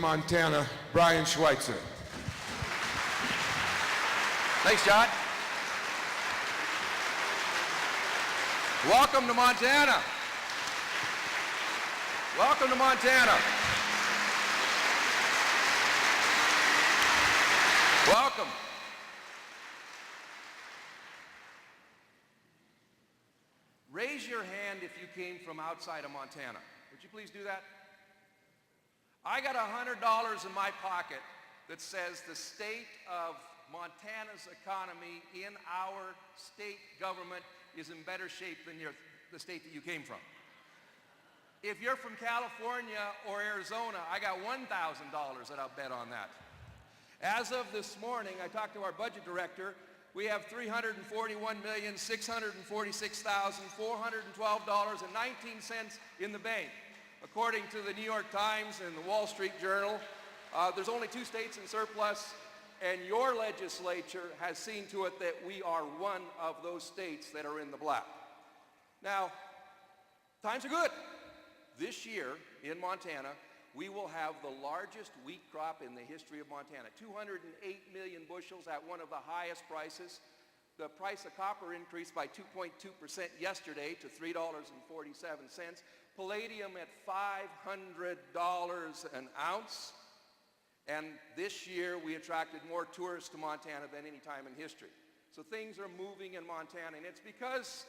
Montana, Brian Schweitzer. Thanks, John. Welcome to Montana. Welcome to Montana. Welcome. Raise your hand if you came from outside of Montana. Would you please do that? I got $100 in my pocket that says the state of Montana's economy in our state government is in better shape than the state that you came from. If you're from California or Arizona, I got $1,000 that I'll bet on that. As of this morning, I talked to our budget director. We have $341,646,412.19 in the bank. According to the New York Times and the Wall Street Journal, there's only 2 states in surplus, and your legislature has seen to it that we are one of those states that are in the black. Now, times are good. This year in Montana, we will have the largest wheat crop in the history of Montana. 208 million bushels at one of the highest prices. The price of copper increased by 2.2% yesterday to $3.47. Palladium at $500 an ounce. And this year we attracted more tourists to Montana than any time in history. So things are moving in Montana, and it's because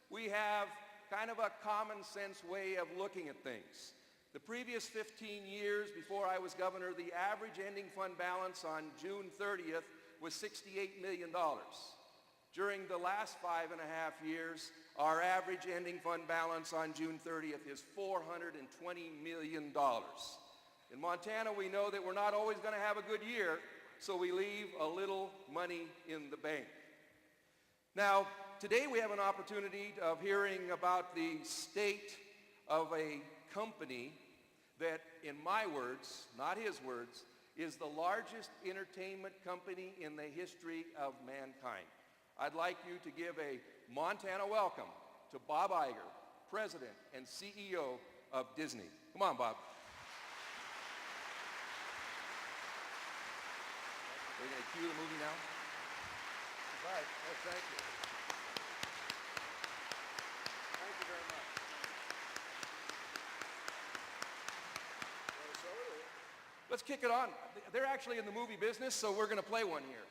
we have kind of a common sense way of looking at things. The previous 15 years before I was governor, the average ending fund balance on June 30th was $68 million. During the last 5.5 years, our average ending fund balance on June 30th is $420 million. In Montana, we know that we're not always going to have a good year, so we leave a little money in the bank. Now, today we have an opportunity of hearing about the state of a company that, in my words, not his words, is the largest entertainment company in the history of mankind. I'd like you to give a Montana welcome to Bob Iger, President and CEO of Disney. Come on, Bob. Are we going to cue the movie now? All right. Oh, thank you. Thank you very much. Let's kick it on. They're actually in the movie business, so we're going to play one here.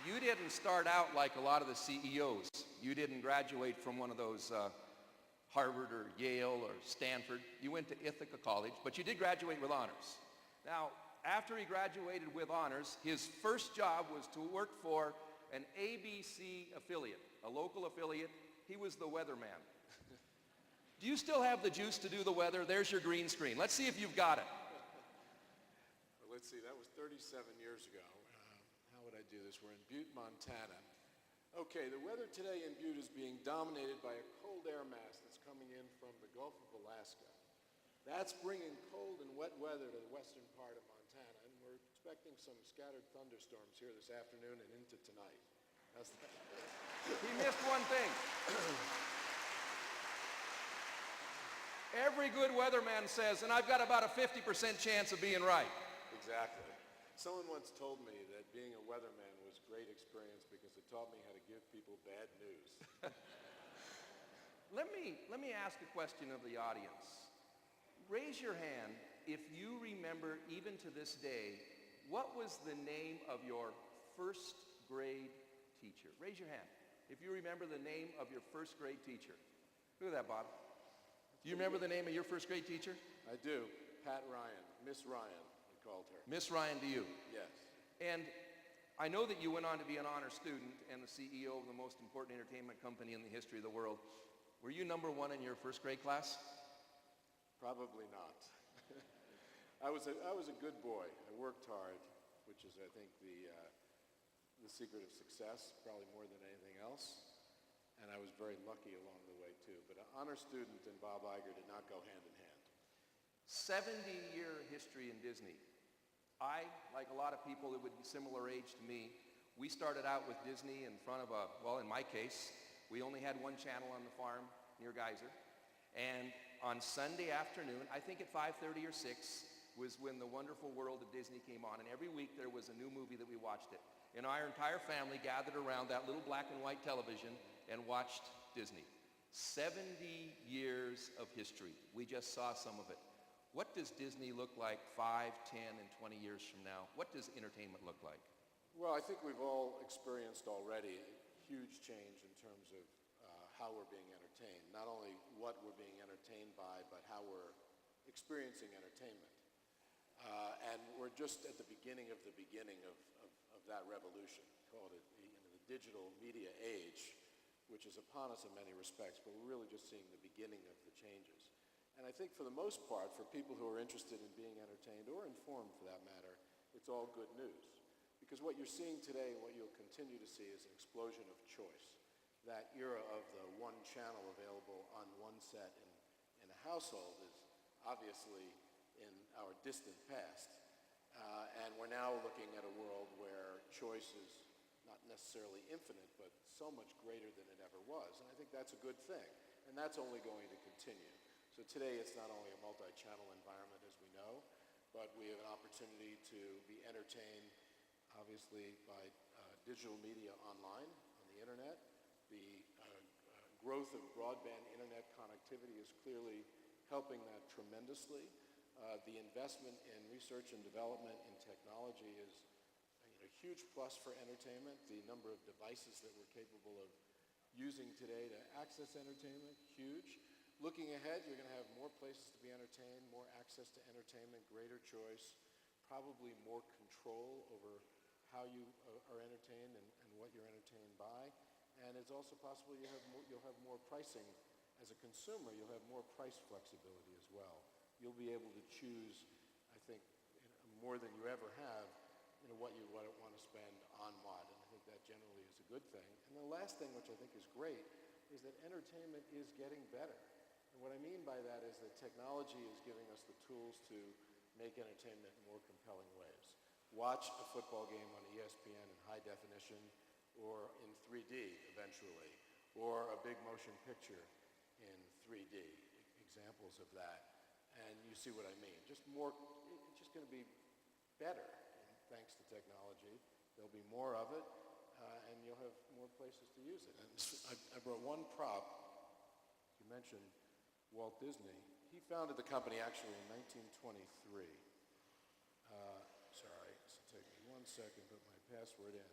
You didn't start out like a lot of the CEOs. You didn't graduate from one of those Harvard or Yale or Stanford. You went to Ithaca College, but you did graduate with honors. Now, after he graduated with honors, his first job was to work for an ABC affiliate, a local affiliate. He was the weatherman. Do you still have the juice to do the weather? There's your green screen. Let's see if you've got it. Well, let's see, that was 37 years ago. How would I do this? We're in Butte, Montana. Okay, the weather today in Butte is being dominated by a cold air mass that's coming in from the Gulf of Alaska. That's bringing cold and wet weather to the western part of Montana, and we're expecting some scattered thunderstorms here this afternoon and into tonight. How's that? He missed one thing. Every good weatherman says, and I've got about a 50% chance of being right. Exactly. Someone once told me that being a weatherman was a great experience because it taught me how to give people bad news. Let me ask a question of the audience. Raise your hand if you remember, even to this day, what was the name of your first grade teacher? Raise your hand if you remember the name of your first grade teacher. Look at that, Bob. Do you remember the name of your first grade teacher? I do. Pat Ryan. Miss Ryan, we called her. Miss Ryan to you? Yes. And I know that you went on to be an honor student and the CEO of the most important entertainment company in the history of the world. Were you number 1 in your first grade class? Probably not. I was a good boy. I worked hard, which is, I think, the secret of success, probably more than anything else. And I was very lucky along the way, too. But an honor student and Bob Iger did not go hand in hand. 70-year history in Disney. I, like a lot of people that would be similar age to me, we started out with Disney in front of in my case, We only had one channel on the farm near Geyser. And on Sunday afternoon, I think at 5:30 or 6, was when The Wonderful World of Disney came on. And every week there was a new movie that we watched it. And our entire family gathered around that little black and white television and watched Disney. 70 years of history. We just saw some of it. What does Disney look like 5, 10, and 20 years from now? What does entertainment look like? Well, I think we've all experienced already a huge change in terms of how we're being entertained. Not only what we're being entertained by, but how we're experiencing entertainment. And we're just at the beginning of that revolution. Call it the digital media age, which is upon us in many respects, but we're really just seeing the beginning of the changes. And I think for the most part, for people who are interested in being entertained, or informed for that matter, it's all good news. Because what you're seeing today and what you'll continue to see is an explosion of choice. That era of the one channel available on one set in a household is obviously in our distant past. And we're now looking at a world where choice is not necessarily infinite, but so much greater than it ever was. And I think that's a good thing. And that's only going to continue. So today it's not only a multi-channel environment as we know, but we have an opportunity to be entertained, obviously, by digital media online, on the internet. The growth of broadband internet connectivity is clearly helping that tremendously. The investment in research and development in technology is a huge plus for entertainment. The number of devices that we're capable of using today to access entertainment, huge. Looking ahead, you're going to have more places to be entertained, more access to entertainment, greater choice, probably more control over how you are entertained and what you're entertained by. And it's also possible you'll have more pricing. As a consumer, you'll have more price flexibility as well. You'll be able to choose, I think, more than you ever have, what you want to spend on what. And I think that generally is a good thing. And the last thing, which I think is great, is that entertainment is getting better. And what I mean by that is that technology is giving us the tools to make entertainment in more compelling ways. Watch a football game on ESPN in high definition or in 3D eventually, or a big motion picture in 3D, examples of that. And you see what I mean. It's just going to be better thanks to technology. There'll be more of it, and you'll have more places to use it. And I brought one prop. You mentioned Walt Disney. He founded the company actually in 1923. Sorry, this will take me 1 second, put my password in.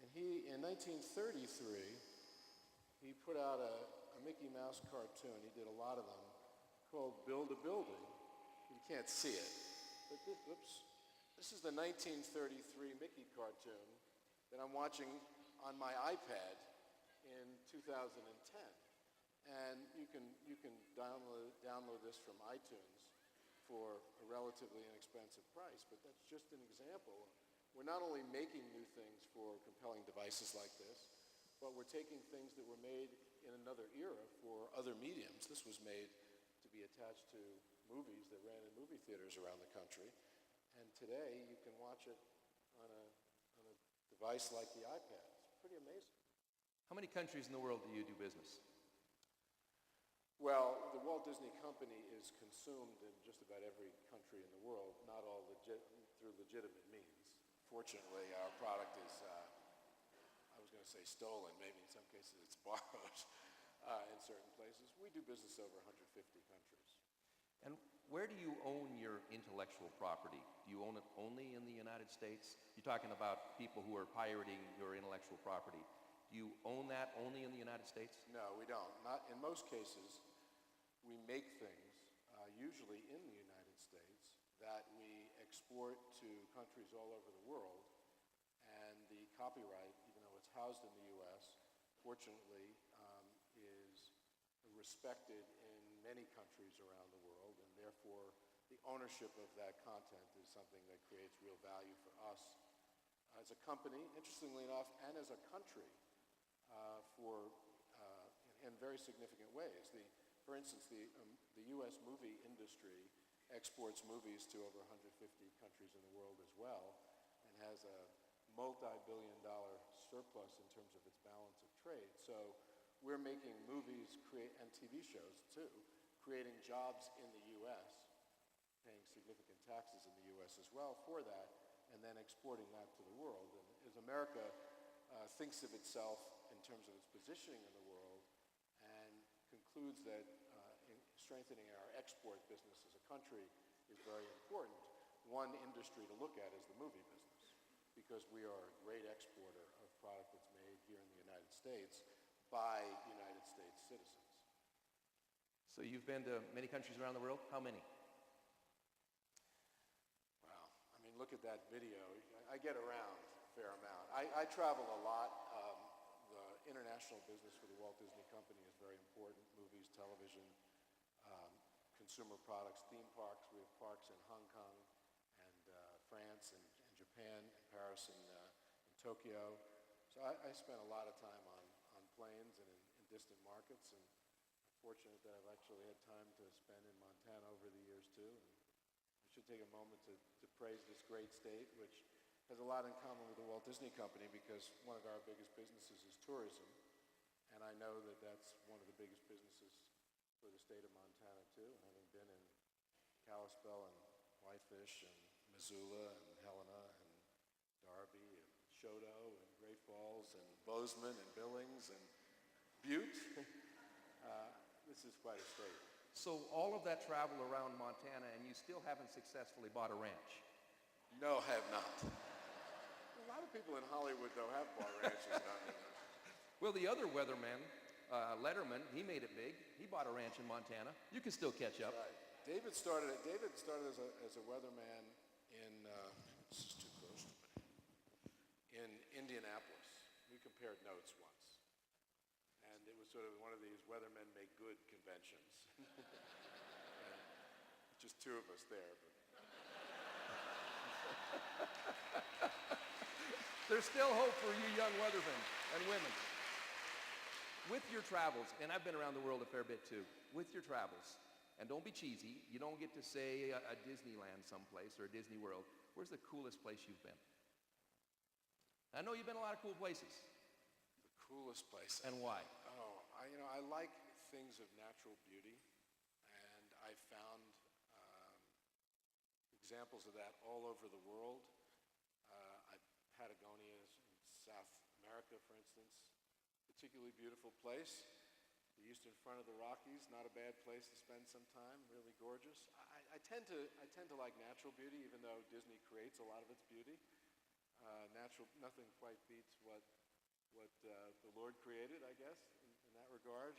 And in 1933, he put out a Mickey Mouse cartoon. He did a lot of them, called Build a Building. You can't see it, but this is the 1933 Mickey cartoon that I'm watching on my iPad in 2010. And you can download this from iTunes for a relatively inexpensive price, but that's just an example. We're not only making new things for compelling devices like this, but we're taking things that were made in another era for other mediums. This was made to be attached to movies that ran in movie theaters around the country. And today you can watch it on a device like the iPad. It's pretty amazing. How many countries in the world do you do business? Well, the Walt Disney Company is consumed in just about every country in the world, not all through legitimate means. Fortunately, our product is, I was going to say stolen, maybe in some cases it's borrowed in certain places. We do business over 150 countries. And where do you own your intellectual property? Do you own it only in the United States? You're talking about people who are pirating your intellectual property. Do you own that only in the United States? No, we don't. Not in most cases. We make things, usually in the United States, that we export to countries all over the world. And the copyright, even though it's housed in the U.S., fortunately, is respected in many countries around the world, and therefore the ownership of that content is something that creates real value for us as a company, interestingly enough, and as a country in very significant ways. For instance, the U.S. movie industry exports movies to over 150 countries in the world as well, and has a multi-billion-dollar surplus in terms of its balance of trade. So we're making movies and TV shows too, creating jobs in the U.S., paying significant taxes in the U.S. as well for that, and then exporting that to the world. And as America thinks of itself in terms of its positioning in the world and concludes that strengthening our export business as a country is very important, one industry to look at is the movie business, because we are a great exporter of product that's made here in the United States by United States citizens. So you've been to many countries around the world. How many? Wow. I mean, look at that video. I get around a fair amount. I travel a lot. The international business for the Walt Disney Company is very important. Movies, television, consumer products, theme parks. We have parks in Hong Kong and France and Japan, and Paris and Tokyo. So I spend a lot of time on planes and in distant markets, and I'm fortunate that I've actually had time to spend in Montana over the years too. And I should take a moment to praise this great state, which has a lot in common with the Walt Disney Company, because one of our biggest businesses is tourism, and I know that that's one of the biggest businesses for the state of Montana too, having been in Kalispell and Whitefish and Missoula and Helena and Darby and Choteau and Great Falls and Bozeman and Billings and Butte. This is quite a state. So all of that travel around Montana, and you still haven't successfully bought a ranch? No, I have not. A lot of people in Hollywood, though, have bought ranches. Well, the other weatherman, Letterman, he made it big. He bought a ranch in Montana. You can still catch up. Right. David started as a weatherman in, this is too close to me, in Indianapolis. We compared notes once. And it was sort of one of these weathermen make good conventions. Just two of us there. But. There's still hope for you young weathermen and women. With your travels, and I've been around the world a fair bit too, with your travels, and don't be cheesy, you don't get to say a Disneyland someplace or a Disney World. Where's the coolest place you've been? I know you've been a lot of cool places. The coolest place. And why? Oh, I like things of natural beauty, and I found examples of that all over the world. Patagonia in South America, for instance, particularly beautiful place. The eastern front of the Rockies, not a bad place to spend some time, really gorgeous. I tend to like natural beauty, even though Disney creates a lot of its beauty. Nothing quite beats what the Lord created, I guess, in that regard.